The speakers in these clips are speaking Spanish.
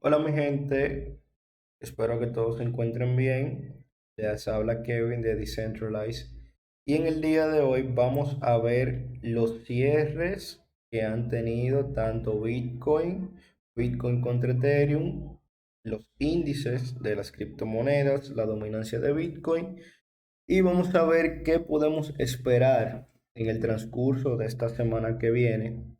Hola mi gente, espero que todos se encuentren bien. Les habla Kevin de Decentralize y en el día de hoy vamos a ver los cierres que han tenido tanto Bitcoin contra Ethereum, los índices de las criptomonedas, la dominancia de Bitcoin y vamos a ver qué podemos esperar en el transcurso de esta semana que viene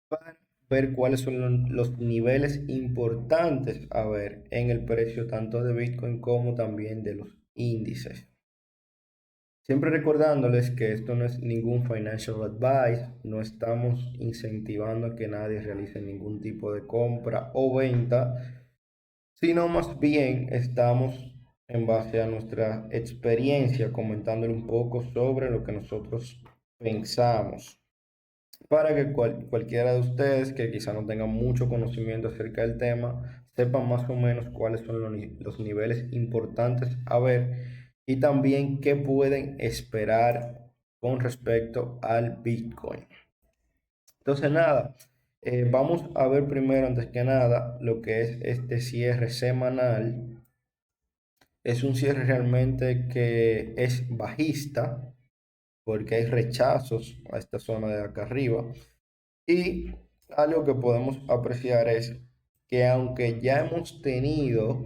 para ver cuáles son los niveles importantes a ver en el precio tanto de Bitcoin como también de los índices. Siempre recordándoles que esto no es ningún financial advice, no estamos incentivando a que nadie realice ningún tipo de compra o venta, sino más bien estamos en base a nuestra experiencia comentándole un poco sobre lo que nosotros pensamos para que cualquiera de ustedes que quizá no tengan mucho conocimiento acerca del tema, sepan más o menos cuáles son los niveles importantes a ver y también qué pueden esperar con respecto al Bitcoin. Entonces, nada, vamos a ver primero, antes que nada, lo que es este cierre semanal. Es un cierre realmente que es bajista porque hay rechazos a esta zona de acá arriba. Y algo que podemos apreciar es que aunque ya hemos tenido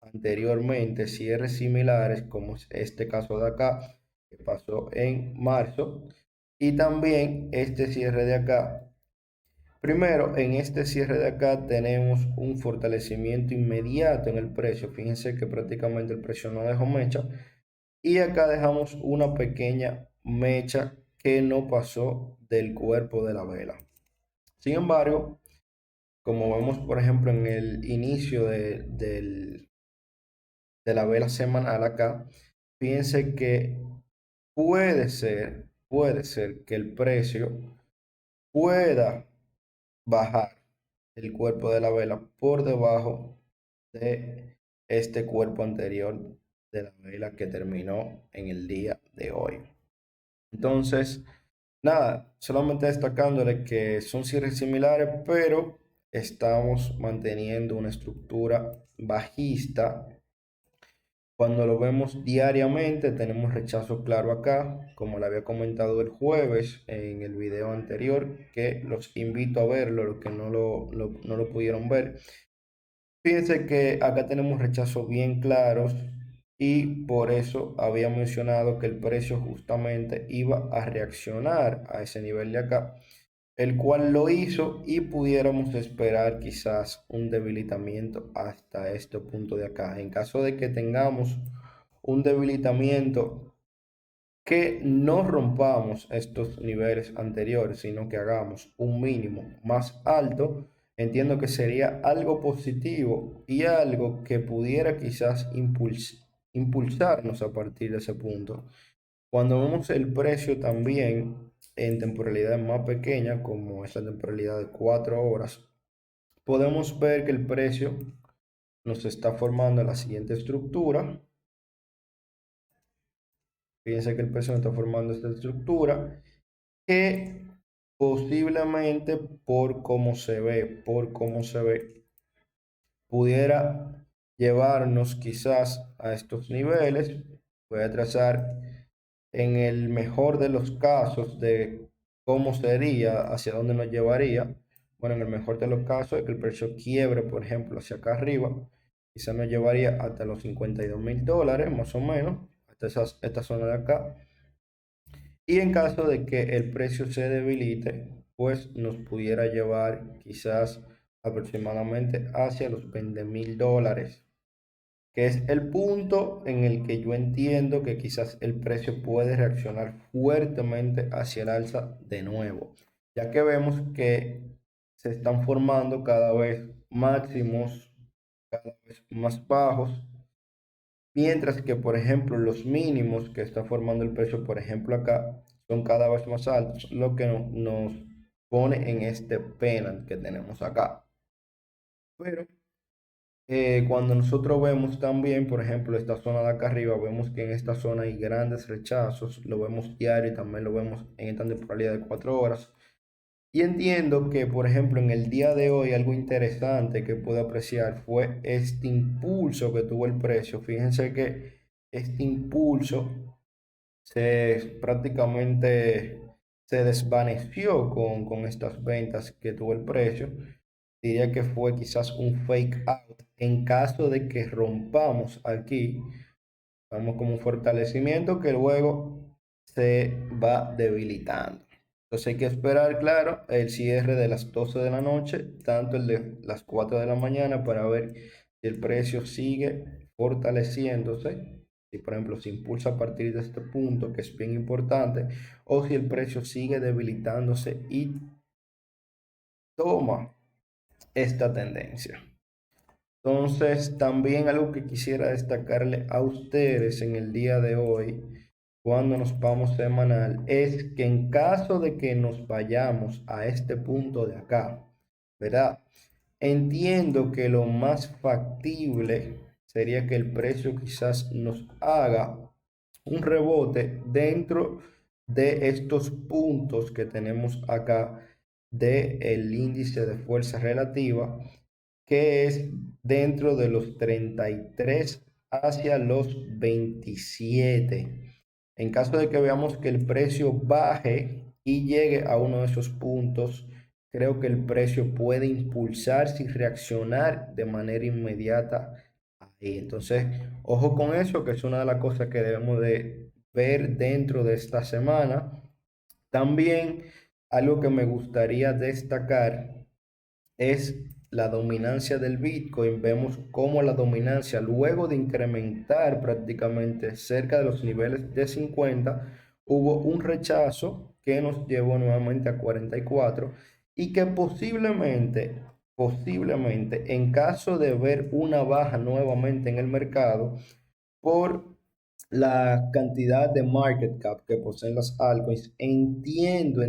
anteriormente cierres similares, como es este caso de acá, que pasó en marzo, y también este cierre de acá. Primero, en este cierre de acá tenemos un fortalecimiento inmediato en el precio. Fíjense que prácticamente el precio no dejó mecha. Y acá dejamos una pequeña mecha que no pasó del cuerpo de la vela. Sin embargo, como vemos, por ejemplo, en el inicio de la vela semanal acá, fíjense que puede ser que el precio pueda bajar el cuerpo de la vela por debajo de este cuerpo anterior de la vela que terminó en el día de hoy. Entonces, nada, solamente destacándole que son cierres similares, pero estamos manteniendo una estructura bajista. Cuando lo vemos diariamente, tenemos rechazo claro acá, como le había comentado el jueves en el video anterior, que los invito a verlo, los que no lo pudieron ver. Fíjense que acá tenemos rechazos bien claros y por eso había mencionado que el precio justamente iba a reaccionar a ese nivel de acá, el cual lo hizo y pudiéramos esperar quizás un debilitamiento hasta este punto de acá. En caso de que tengamos un debilitamiento que no rompamos estos niveles anteriores, sino que hagamos un mínimo más alto, entiendo que sería algo positivo y algo que pudiera quizás impulsarnos a partir de ese punto. Cuando vemos el precio también en temporalidades más pequeñas, como es la temporalidad de 4 horas, podemos ver que el precio nos está formando la siguiente estructura. Fíjense que el precio nos está formando esta estructura que posiblemente por cómo se ve, pudiera llevarnos quizás a estos niveles. Voy a trazar en el mejor de los casos de cómo sería, hacia dónde nos llevaría. Bueno, en el mejor de los casos es que el precio quiebre, por ejemplo, hacia acá arriba, quizás nos llevaría hasta los $52,000, más o menos, hasta esta zona de acá. Y en caso de que el precio se debilite, pues nos pudiera llevar quizás aproximadamente hacia los $20,000, que es el punto en el que yo entiendo que quizás el precio puede reaccionar fuertemente hacia el alza de nuevo, ya que vemos que se están formando cada vez máximos, cada vez más bajos. Mientras que, por ejemplo, los mínimos que está formando el precio, por ejemplo, acá, son cada vez más altos, lo que nos pone en este penal que tenemos acá. Pero cuando nosotros vemos también, por ejemplo, esta zona de acá arriba, vemos que en esta zona hay grandes rechazos, lo vemos diario y también lo vemos en esta temporalidad de 4 horas. Y entiendo que, por ejemplo, en el día de hoy algo interesante que pude apreciar fue este impulso que tuvo el precio. Fíjense que este impulso prácticamente se desvaneció con estas ventas que tuvo el precio. Diría que fue quizás un fake out. En caso de que rompamos aquí, vamos como un fortalecimiento que luego se va debilitando. Entonces hay que esperar, claro, el cierre de las 12 de la noche, tanto el de las 4 de la mañana, para ver si el precio sigue fortaleciéndose. Si, por ejemplo, se impulsa a partir de este punto, que es bien importante, o si el precio sigue debilitándose y toma esta tendencia. Entonces, también algo que quisiera destacarle a ustedes en el día de hoy, cuando nos vamos semanal, es que en caso de que nos vayamos a este punto de acá, ¿verdad? Entiendo que lo más factible sería que el precio quizás nos haga un rebote dentro de estos puntos que tenemos acá del índice de fuerza relativa, que es dentro de los 33 hacia los 27. En caso de que veamos que el precio baje y llegue a uno de esos puntos, creo que el precio puede impulsarse y reaccionar de manera inmediata ahí. Entonces, ojo con eso, que es una de las cosas que debemos de ver dentro de esta semana. También algo que me gustaría destacar es la dominancia del Bitcoin. Vemos cómo la dominancia, luego de incrementar prácticamente cerca de los niveles de 50, hubo un rechazo que nos llevó nuevamente a 44 y que posiblemente, en caso de ver una baja nuevamente en el mercado, por la cantidad de market cap que poseen las altcoins, entiendo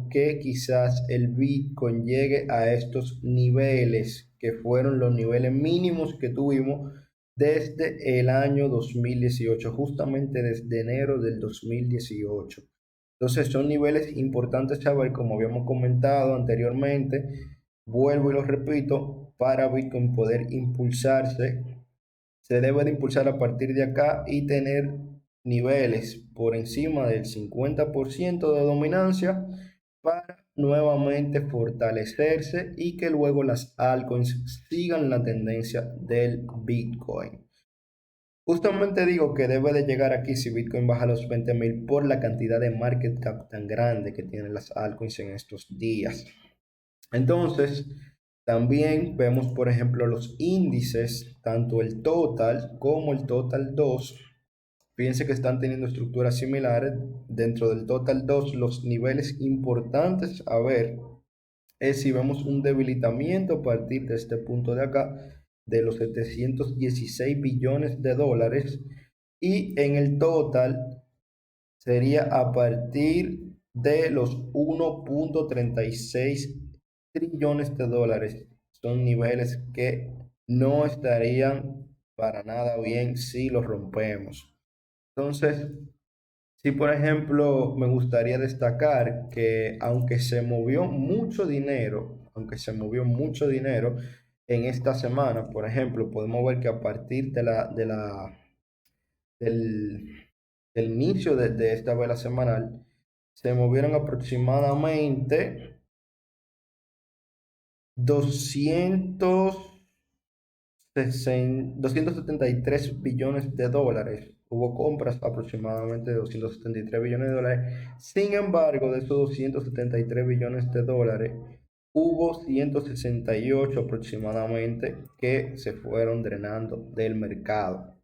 que quizás el Bitcoin llegue a estos niveles que fueron los niveles mínimos que tuvimos desde el año 2018, justamente desde enero del 2018. Entonces son niveles importantes saber, como habíamos comentado anteriormente, vuelvo y lo repito, para Bitcoin poder impulsarse se debe de impulsar a partir de acá y tener niveles por encima del 50% de dominancia para nuevamente fortalecerse y que luego las altcoins sigan la tendencia del Bitcoin. Justamente digo que debe de llegar aquí si Bitcoin baja a los 20.000 por la cantidad de market cap tan grande que tienen las altcoins en estos días. Entonces, también vemos, por ejemplo, los índices, tanto el total como el total 2. Fíjense que están teniendo estructuras similares. Dentro del total 2, los niveles importantes a ver es si vemos un debilitamiento a partir de este punto de acá, de los 716 billones de dólares. Y en el total sería a partir de los 1.36 trillones de dólares. Son niveles que no estarían para nada bien si los rompemos. Entonces, si por ejemplo me gustaría destacar que aunque se movió mucho dinero en esta semana, por ejemplo, podemos ver que a partir del, del inicio de esta vela semanal, se movieron aproximadamente 273 billones de dólares. Hubo compras aproximadamente de 273 billones de dólares. Sin embargo, de esos 273 billones de dólares, hubo 168 aproximadamente que se fueron drenando del mercado.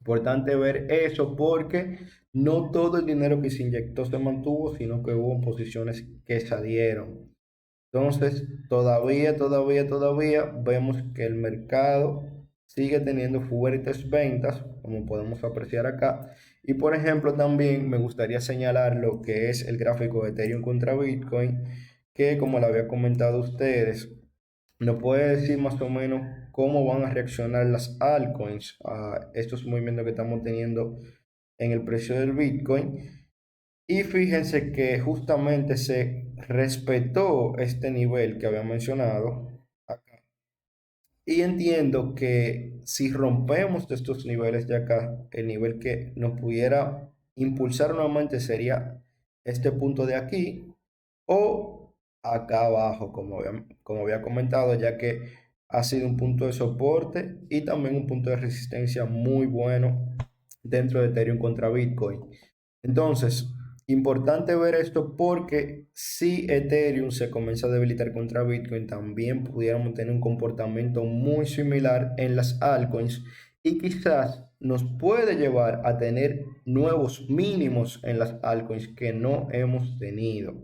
Importante ver eso porque no todo el dinero que se inyectó se mantuvo, sino que hubo posiciones que salieron. Entonces, todavía vemos que el mercado sigue teniendo fuertes ventas, como podemos apreciar acá. Y por ejemplo, también me gustaría señalar lo que es el gráfico de Ethereum contra Bitcoin, que como lo había comentado a ustedes, nos puede decir más o menos cómo van a reaccionar las altcoins a estos movimientos que estamos teniendo en el precio del Bitcoin. Y fíjense que justamente se respetó este nivel que había mencionado acá. Y entiendo que si rompemos de estos niveles de acá, el nivel que nos pudiera impulsar nuevamente sería este punto de aquí o acá abajo, como había comentado, ya que ha sido un punto de soporte y también un punto de resistencia muy bueno dentro de Ethereum contra Bitcoin. Entonces, importante ver esto porque si Ethereum se comienza a debilitar contra Bitcoin, también pudiéramos tener un comportamiento muy similar en las altcoins y quizás nos puede llevar a tener nuevos mínimos en las altcoins que no hemos tenido.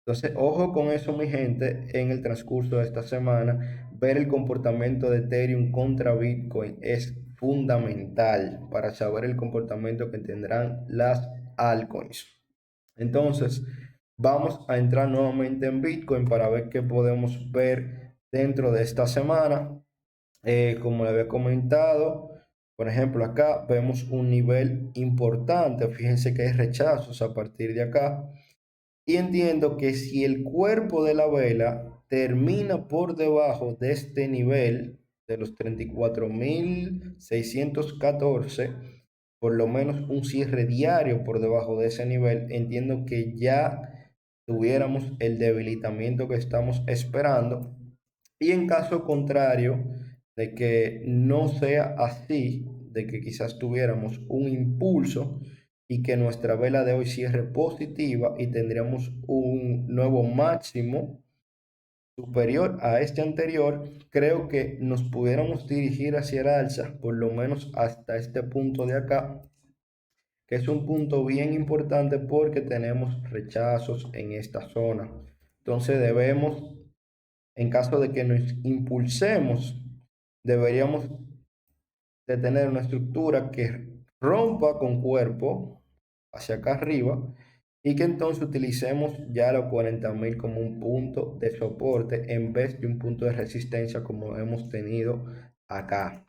Entonces, ojo con eso, mi gente, en el transcurso de esta semana, ver el comportamiento de Ethereum contra Bitcoin es fundamental para saber el comportamiento que tendrán las altcoins. Entonces, vamos a entrar nuevamente en Bitcoin para ver qué podemos ver dentro de esta semana. Como le había comentado, por ejemplo, acá vemos un nivel importante. Fíjense que hay rechazos a partir de acá. Y entiendo que si el cuerpo de la vela termina por debajo de este nivel de los 34.614, por lo menos un cierre diario por debajo de ese nivel, entiendo que ya tuviéramos el debilitamiento que estamos esperando. Y en caso contrario de que no sea así, de que quizás tuviéramos un impulso y que nuestra vela de hoy cierre positiva y tendríamos un nuevo máximo superior a este anterior, creo que nos pudiéramos dirigir hacia el alza, por lo menos hasta este punto de acá, que es un punto bien importante porque tenemos rechazos en esta zona. Entonces debemos, en caso de que nos impulsemos, deberíamos de tener una estructura que rompa con cuerpo hacia acá arriba y que entonces utilicemos ya los 40.000 como un punto de soporte en vez de un punto de resistencia como hemos tenido acá.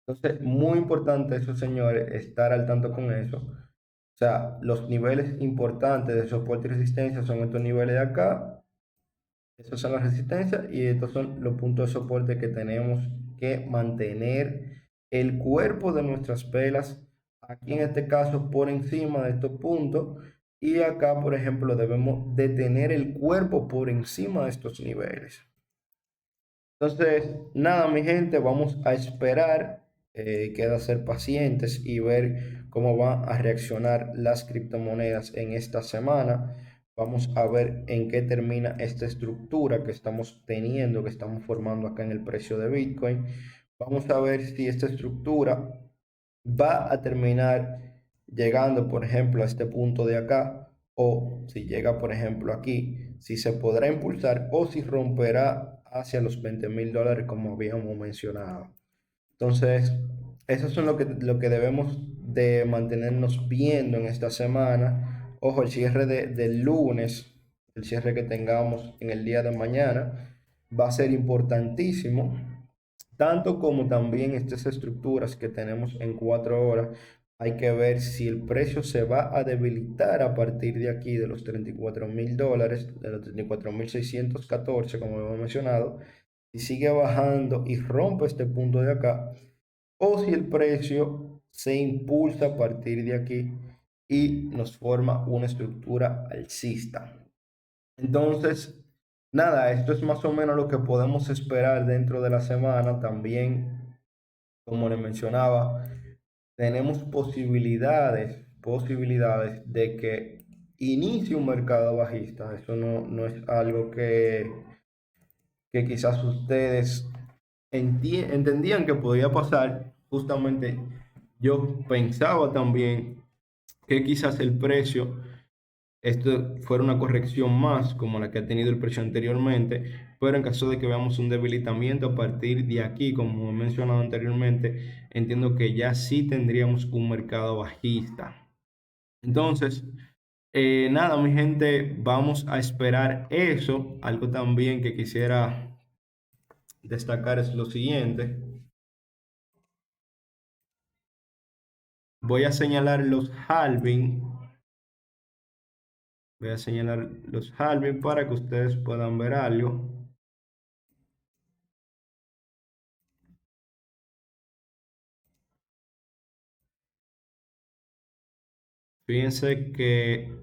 Entonces, muy importante eso, señores, estar al tanto con eso. O sea, los niveles importantes de soporte y resistencia son estos niveles de acá. Estos son las resistencias y estos son los puntos de soporte que tenemos que mantener el cuerpo de nuestras velas, aquí en este caso por encima de estos puntos y acá, por ejemplo, debemos de tener el cuerpo por encima de estos niveles. Entonces, nada, mi gente, vamos a esperar, queda ser pacientes y ver cómo van a reaccionar las criptomonedas en esta semana. Vamos a ver en qué termina esta estructura que estamos teniendo, que estamos formando acá en el precio de Bitcoin. Vamos a ver si esta estructura va a terminar llegando, por ejemplo, a este punto de acá, o si llega, por ejemplo, aquí, si se podrá impulsar o si romperá hacia los $20.000 como habíamos mencionado. Entonces, eso es lo que debemos de mantenernos viendo en esta semana. Ojo, el cierre del lunes, el cierre que tengamos en el día de mañana, va a ser importantísimo, tanto como también estas estructuras que tenemos en 4 horas. Hay que ver si el precio se va a debilitar a partir de aquí, de los $34.000, de los 34.614, como hemos mencionado, si sigue bajando y rompe este punto de acá, o si el precio se impulsa a partir de aquí y nos forma una estructura alcista. Entonces, nada, esto es más o menos lo que podemos esperar dentro de la semana. También, como les mencionaba, tenemos posibilidades de que inicie un mercado bajista. Eso no es algo que quizás ustedes entendían que podía pasar. Justamente yo pensaba también que quizás el precio, esto fuera una corrección más como la que ha tenido el precio anteriormente, pero en caso de que veamos un debilitamiento a partir de aquí, como he mencionado anteriormente, entiendo que ya sí tendríamos un mercado bajista. Entonces, nada, mi gente, vamos a esperar eso. Algo también que quisiera destacar es lo siguiente. Voy a señalar los halving Voy a señalar los halving para que ustedes puedan ver algo. Fíjense que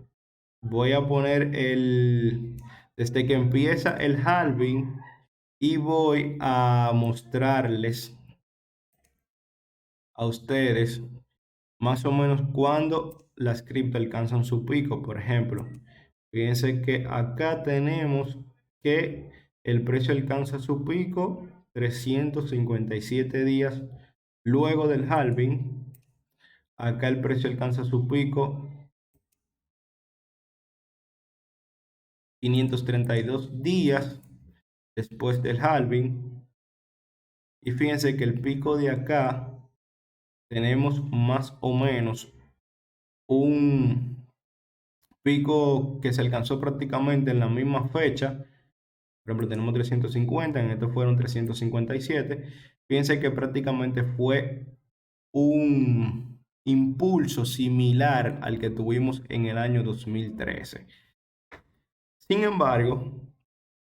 voy a poner desde que empieza el halving y voy a mostrarles a ustedes más o menos cuando las cripto alcanzan su pico. Por ejemplo, fíjense que acá tenemos que el precio alcanza su pico 357 días luego del halving. Acá el precio alcanza su pico 532 días después del halving. Y fíjense que el pico de acá tenemos más o menos un pico que se alcanzó prácticamente en la misma fecha. Por ejemplo, tenemos 350, en estos fueron 357. Fíjense que prácticamente fue un impulso similar al que tuvimos en el año 2013. Sin embargo,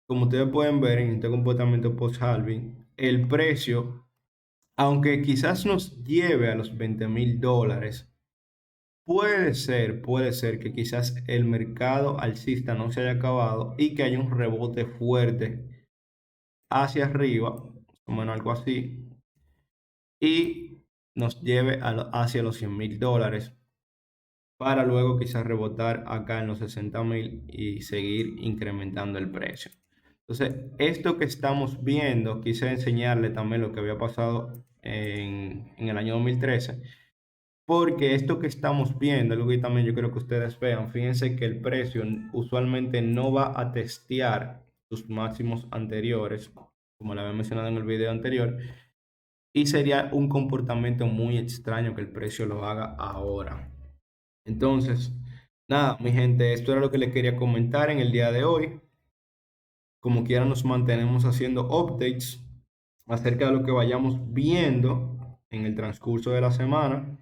como ustedes pueden ver en este comportamiento post-halving, el precio, aunque quizás nos lleve a los $20,000, puede ser que quizás el mercado alcista no se haya acabado y que haya un rebote fuerte hacia arriba, o menos algo así, y nos lleve hacia los $100,000 para luego quizás rebotar acá en los 60,000 y seguir incrementando el precio. Entonces, esto que estamos viendo, quise enseñarle también lo que había pasado en el año 2013, porque esto que estamos viendo, algo que también yo creo que ustedes vean, fíjense que el precio usualmente no va a testear sus máximos anteriores, como lo había mencionado en el video anterior, y sería un comportamiento muy extraño que el precio lo haga ahora. Entonces, nada, mi gente, esto era lo que les quería comentar en el día de hoy. Como quiera, nos mantenemos haciendo updates acerca de lo que vayamos viendo en el transcurso de la semana.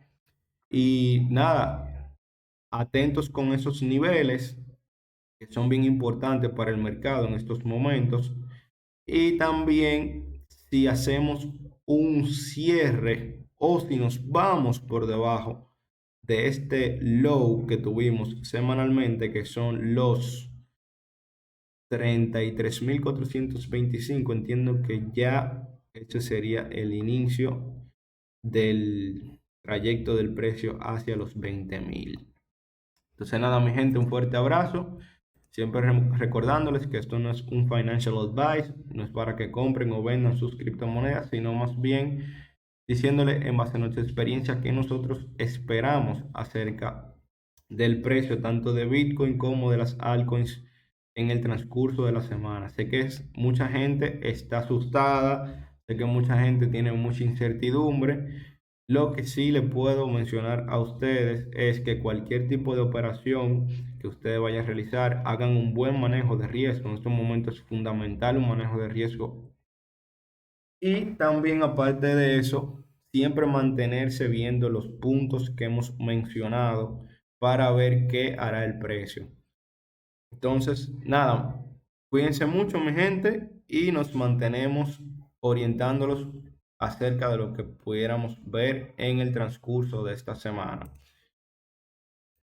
Y nada, atentos con esos niveles que son bien importantes para el mercado en estos momentos. Y también si hacemos un cierre o si nos vamos por debajo de este low que tuvimos semanalmente, que son los 33,425, entiendo que ya este sería el inicio del trayecto del precio hacia los 20,000. Entonces nada, mi gente, un fuerte abrazo. Siempre recordándoles que esto no es un financial advice, no es para que compren o vendan sus criptomonedas, sino más bien diciéndole en base a nuestra experiencia que nosotros esperamos acerca del precio tanto de Bitcoin como de las altcoins en el transcurso de la semana. Sé que mucha gente está asustada, sé que mucha gente tiene mucha incertidumbre. Lo que sí le puedo mencionar a ustedes es que cualquier tipo de operación que ustedes vayan a realizar, hagan un buen manejo de riesgo. En estos momentos es fundamental un manejo de riesgo. Y también aparte de eso, siempre mantenerse viendo los puntos que hemos mencionado para ver qué hará el precio. Entonces, nada, cuídense mucho, mi gente, y nos mantenemos orientándolos acerca de lo que pudiéramos ver en el transcurso de esta semana.